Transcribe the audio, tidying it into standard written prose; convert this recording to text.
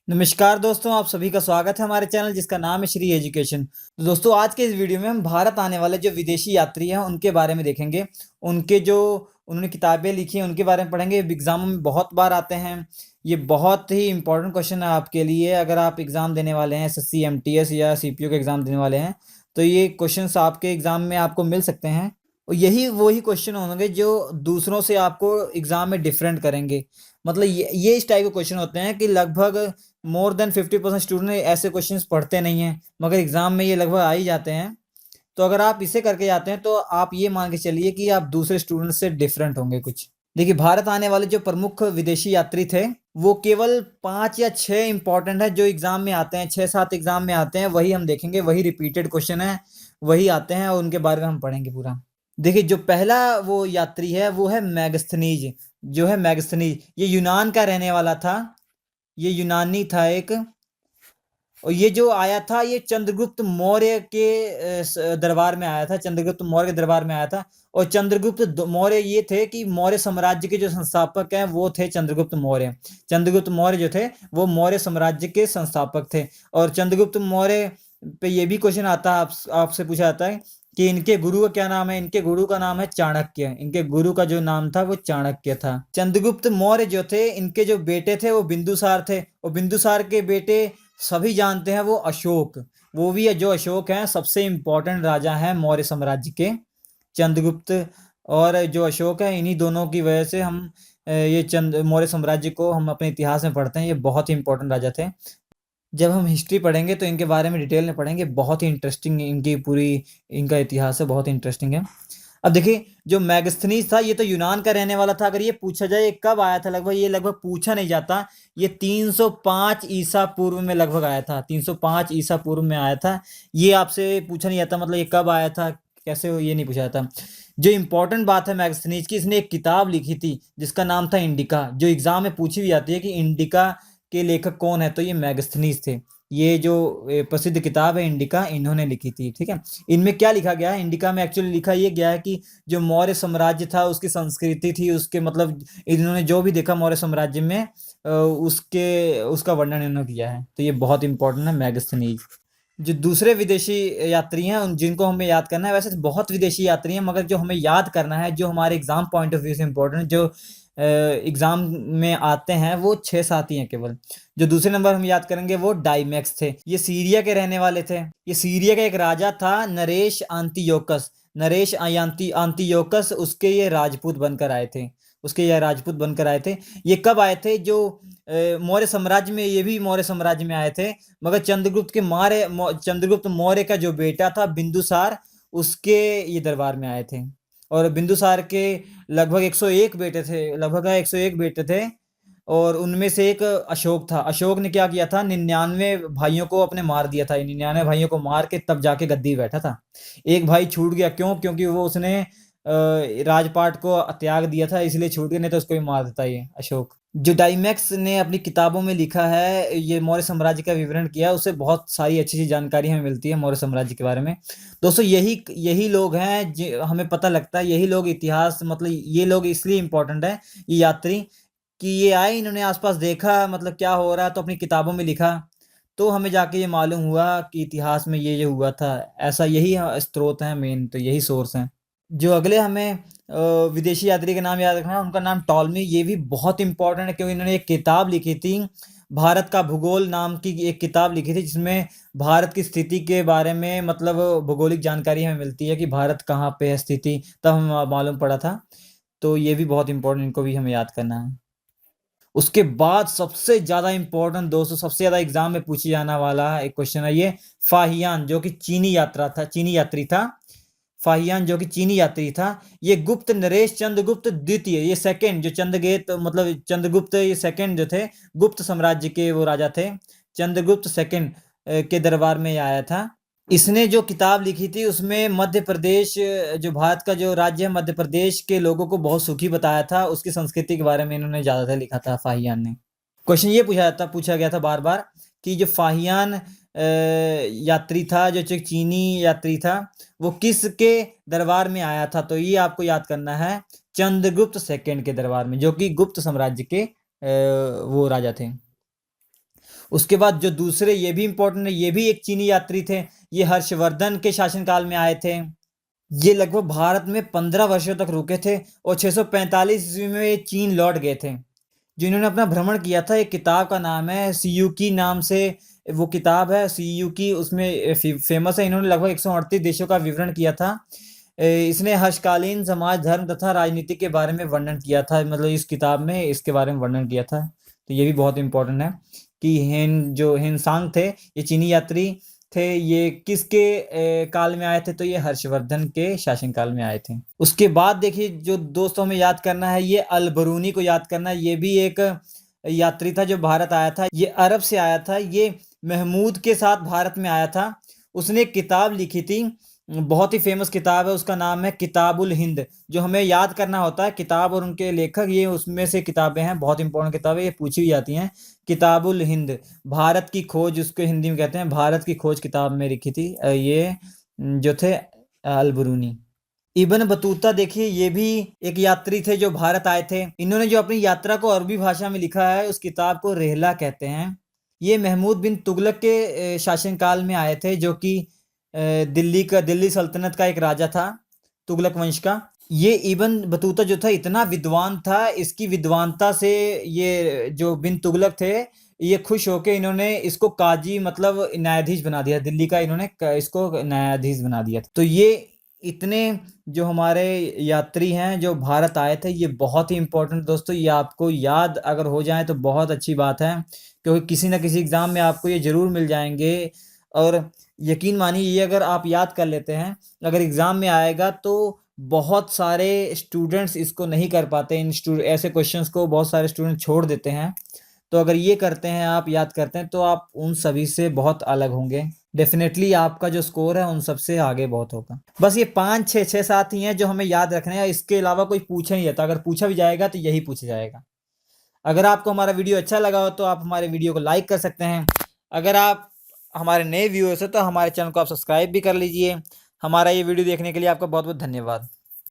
नमस्कार दोस्तों, आप सभी का स्वागत है हमारे चैनल जिसका नाम है श्री एजुकेशन। तो दोस्तों आज के इस वीडियो में हम भारत आने वाले जो विदेशी यात्री हैं उनके बारे में देखेंगे। उनके जो उन्होंने किताबें लिखी हैं उनके बारे में पढ़ेंगे। एग्ज़ामों में बहुत बार आते हैं। ये बहुत ही इम्पोर्टेंट क्वेश्चन है आपके लिए। अगर आप एग्ज़ाम देने वाले हैं एसएससी, एमटीएस या सीपीओ के एग्ज़ाम देने वाले हैं तो ये क्वेश्चंस आपके एग्ज़ाम में आपको मिल सकते हैं। और यही वही क्वेश्चन होंगे जो दूसरों से आपको एग्ज़ाम में डिफरेंट करेंगे। मतलब ये इस टाइप के क्वेश्चन होते हैं कि लगभग मोर देन 50% स्टूडेंट ऐसे क्वेश्चंस पढ़ते नहीं हैं, मगर एग्ज़ाम में ये लगभग आ ही जाते हैं। तो अगर आप इसे करके जाते हैं तो आप ये मान के चलिए कि आप दूसरे स्टूडेंट से डिफरेंट होंगे कुछ। देखिए, भारत आने वाले जो प्रमुख विदेशी यात्री थे वो केवल 5 या 6 इम्पोर्टेंट है जो एग्ज़ाम में आते हैं, 6-7 एग्ज़ाम में आते हैं, वही हम देखेंगे। वही रिपीटेड क्वेश्चन है, वही आते हैं और उनके बारे में हम पढ़ेंगे पूरा। देखिए, जो पहला वो यात्री है वो है मैगस्थनीज। जो है मैगस्थनीज, ये यूनान का रहने वाला था। ये यूनानी था एक। और ये जो आया था ये चंद्रगुप्त मौर्य के दरबार में आया था। चंद्रगुप्त मौर्य के दरबार में आया था। और चंद्रगुप्त मौर्य ये थे कि मौर्य साम्राज्य के जो संस्थापक हैं वो थे चंद्रगुप्त मौर्य। चंद्रगुप्त मौर्य जो थे वो मौर्य साम्राज्य के संस्थापक थे। और चंद्रगुप्त मौर्य पे ये भी क्वेश्चन आता है, आपसे पूछा जाता है कि इनके गुरु का क्या नाम है। इनके गुरु का नाम है चाणक्य। इनके गुरु का जो नाम था वो चाणक्य था। चंद्रगुप्त मौर्य जो थे इनके जो बेटे थे वो बिंदुसार थे। और बिंदुसार के बेटे सभी जानते हैं वो अशोक। वो भी है जो अशोक हैं सबसे इम्पोर्टेंट राजा हैं मौर्य साम्राज्य के। चंद्रगुप्त और जो अशोक है, इन्हीं दोनों की वजह से हम ये मौर्य साम्राज्य को हम अपने इतिहास में पढ़ते हैं। ये बहुत ही इंपॉर्टेंट राजा थे। जब हम हिस्ट्री पढ़ेंगे तो इनके बारे में डिटेल में पढ़ेंगे। बहुत ही इंटरेस्टिंग इनका इतिहास है, बहुत इंटरेस्टिंग है। अब देखिए, जो मैगस्थनीज था ये तो यूनान का रहने वाला था। अगर ये पूछा जाए ये कब आया था, लगभग पूछा नहीं जाता। ये 305 ईसा पूर्व में लगभग आया था। 305 ईसा पूर्व में आया था। ये आपसे पूछा नहीं जाता, मतलब ये कब आया था, कैसे हो, ये नहीं पूछा जाता। जो इंपॉर्टेंट बात है मैगस्थनीज की, इसने एक किताब लिखी थी जिसका नाम था इंडिका। जो एग्जाम में पूछी भी जाती है कि इंडिका के लेखक कौन है, तो ये मैगस्थनीज थे। ये जो प्रसिद्ध किताब है इंडिका, इन्होंने लिखी थी। ठीक है, इनमें क्या लिखा गया है, इंडिका में एक्चुअली लिखा ये गया है कि जो मौर्य साम्राज्य था उसकी संस्कृति थी, उसके मतलब इन्होंने जो भी देखा मौर्य साम्राज्य में उसका वर्णन इन्होंने किया है। तो ये बहुत इंपॉर्टेंट है मैगस्थनीज। जो दूसरे विदेशी यात्री हैं उन जिनको हमें याद करना है, वैसे तो बहुत विदेशी यात्री हैं, मगर जो हमें याद करना है, जो हमारे एग्जाम पॉइंट ऑफ व्यू से इम्पोर्टेंट, जो एग्जाम में आते हैं, वो 6-7 ही हैं केवल। जो दूसरे नंबर हम याद करेंगे वो डाइमैक्स थे। ये सीरिया के रहने वाले थे। ये सीरिया का एक राजा था नरेश आंतियोकस। नरेश आंतियोकस उसके ये राजपूत बनकर आए थे। ये कब आए थे, जो मौर्य साम्राज्य में, ये भी मौर्य साम्राज्य में आए थे, मगर चंद्रगुप्त मौर्य का जो बेटा था बिंदुसार, उसके ये दरबार में आए थे। और बिंदुसार के लगभग 101 बेटे थे। और उनमें से एक अशोक था। अशोक ने क्या किया था, 99 भाइयों को अपने मार दिया था। 99 भाइयों को मार के तब जाके गद्दी बैठा था। एक भाई छूट गया, क्यों? क्योंकि वो उसने राजपाट को त्याग दिया था, इसलिए छूट गया, नहीं तो उसको भी मार देता ये अशोक। जो डाइमैक्स ने अपनी किताबों में लिखा है, ये मौर्य साम्राज्य का विवरण किया, उससे बहुत सारी अच्छी जानकारी हमें मिलती है मौर्य साम्राज्य के बारे में। दोस्तों, यही लोग हैं हमें पता लगता है, यही लोग इतिहास, मतलब ये लोग इसलिए इम्पोर्टेंट है, ये यात्री, कि ये आए, इन्होंने आसपास देखा मतलब क्या हो रहा है, तो अपनी किताबों में लिखा, तो हमें जाके ये मालूम हुआ कि इतिहास में ये हुआ था। ऐसा यही स्रोत है मेन, तो यही सोर्स है। जो अगले हमें विदेशी यात्री का नाम याद रखना है, उनका नाम टॉलमी। ये भी बहुत इंपॉर्टेंट है क्योंकि इन्होंने एक किताब लिखी थी, भारत का भूगोल नाम की एक किताब लिखी थी, जिसमें भारत की स्थिति के बारे में मतलब भौगोलिक जानकारी हमें मिलती है कि भारत कहाँ पे है स्थिति, तब हमें मालूम पड़ा था। तो ये भी बहुत इंपॉर्टेंट, इनको भी हमें याद करना है। उसके बाद सबसे ज़्यादा इम्पोर्टेंट दोस्तों, सबसे ज़्यादा एग्जाम में पूछी जाने वाला एक क्वेश्चन है ये, फाहियान, जो कि चीनी यात्री था। फाहियान जो कि चीनी यात्री था, ये गुप्त नरेश चंद्रगुप्त द्वितीय, ये सेकंड, जो चंद्रगुप्त ये सेकंड जो थे, गुप्त साम्राज्य के वो राजा थे। चंद्रगुप्त सेकंड के दरबार में आया था। इसने जो किताब लिखी थी उसमें मध्य प्रदेश, जो भारत का जो राज्य है, मध्य प्रदेश के लोगों को बहुत सुखी बताया था। उसकी संस्कृति के बारे में इन्होंने ज़्यादातर लिखा था फाहियान ने। क्वेश्चन ये पूछा गया था बार बार कि जो फाहियान यात्री था, जो चीनी यात्री था, वो किसके दरबार में आया था? तो ये आपको याद करना है, चंद्रगुप्त सेकंड के दरबार में, जो कि गुप्त साम्राज्य के वो राजा थे। उसके बाद जो दूसरे, ये भी इंपॉर्टेंट है, ये भी एक चीनी यात्री थे, ये हर्षवर्धन के शासनकाल में आए थे। ये लगभग भारत में 15 वर्षों तक रुके थे और 645 ईस्वी में ये चीन लौट गए थे। जिन्होंने अपना भ्रमण किया था, एक किताब का नाम है सीयूकी, नाम से वो किताब है सीयूकी, उसमें फेमस है। इन्होंने लगभग 138 देशों का विवरण किया था। इसने हर्षकालीन समाज, धर्म तथा राजनीति के बारे में वर्णन किया था, मतलब इस किताब में इसके बारे में वर्णन किया था। तो ये भी बहुत इंपॉर्टेंट है कि जो हिनसांग थे, ये चीनी यात्री थे, ये किसके काल में आए थे? तो ये हर्षवर्धन के शासनकाल में आए थे। उसके बाद देखिए, जो दोस्तों हमें याद करना है, ये अल-बरूनी को याद करना है। ये भी एक यात्री था जो भारत आया था, ये अरब से आया था, ये महमूद के साथ भारत में आया था। उसने एक किताब लिखी थी, बहुत ही फेमस किताब है, उसका नाम है किताबुल हिंद। जो हमें याद करना होता है किताब और उनके लेखक, ये उसमें से किताबें हैं, बहुत इंपॉर्टेंट किताबें, ये पूछी भी जाती हैं। किताबुल हिंद, भारत की खोज, उसको हिंदी में कहते हैं, भारत की खोज किताब में लिखी थी ये जो थे अल-बरूनी। इब्न बतूता देखिए, ये भी एक यात्री थे जो भारत आए थे। इन्होंने जो अपनी यात्रा को अरबी भाषा में लिखा है, उस किताब को रिहला कहते हैं। ये महमूद बिन तुगलक के शासनकाल में आए थे, जो कि दिल्ली सल्तनत का एक राजा था, तुगलक वंश का। ये इब्न बतूता जो था, इतना विद्वान था, इसकी विद्वानता से ये जो बिन तुगलक थे, ये खुश होके इन्होंने इसको काजी, मतलब न्यायाधीश बना दिया दिल्ली का। इन्होंने इसको न्यायाधीश बना दिया। तो ये इतने जो हमारे यात्री हैं जो भारत आए थे, ये बहुत ही इंपॉर्टेंट दोस्तों, ये आपको याद अगर हो जाए तो बहुत अच्छी बात है, क्योंकि किसी ना किसी एग्ज़ाम में आपको ये ज़रूर मिल जाएंगे। और यकीन मानिए, ये अगर आप याद कर लेते हैं, अगर एग्ज़ाम में आएगा, तो बहुत सारे स्टूडेंट्स इसको नहीं कर पाते। ऐसे क्वेश्चंस को बहुत सारे स्टूडेंट छोड़ देते हैं। तो अगर ये करते हैं, आप याद करते हैं, तो आप उन सभी से बहुत अलग होंगे। डेफिनेटली आपका जो स्कोर है उन सबसे आगे बहुत होगा। बस ये 5, 6, 6, 7 ही हैं जो हमें याद रखने हैं, इसके अलावा कोई पूछा नहीं जाता। अगर पूछा भी जाएगा तो यही पूछा जाएगा। अगर आपको हमारा वीडियो अच्छा लगा हो तो आप हमारे वीडियो को लाइक कर सकते हैं। अगर आप हमारे नए व्यूअर्स हैं तो हमारे चैनल को आप सब्सक्राइब भी कर लीजिए। हमारा ये वीडियो देखने के लिए आपका बहुत बहुत धन्यवाद।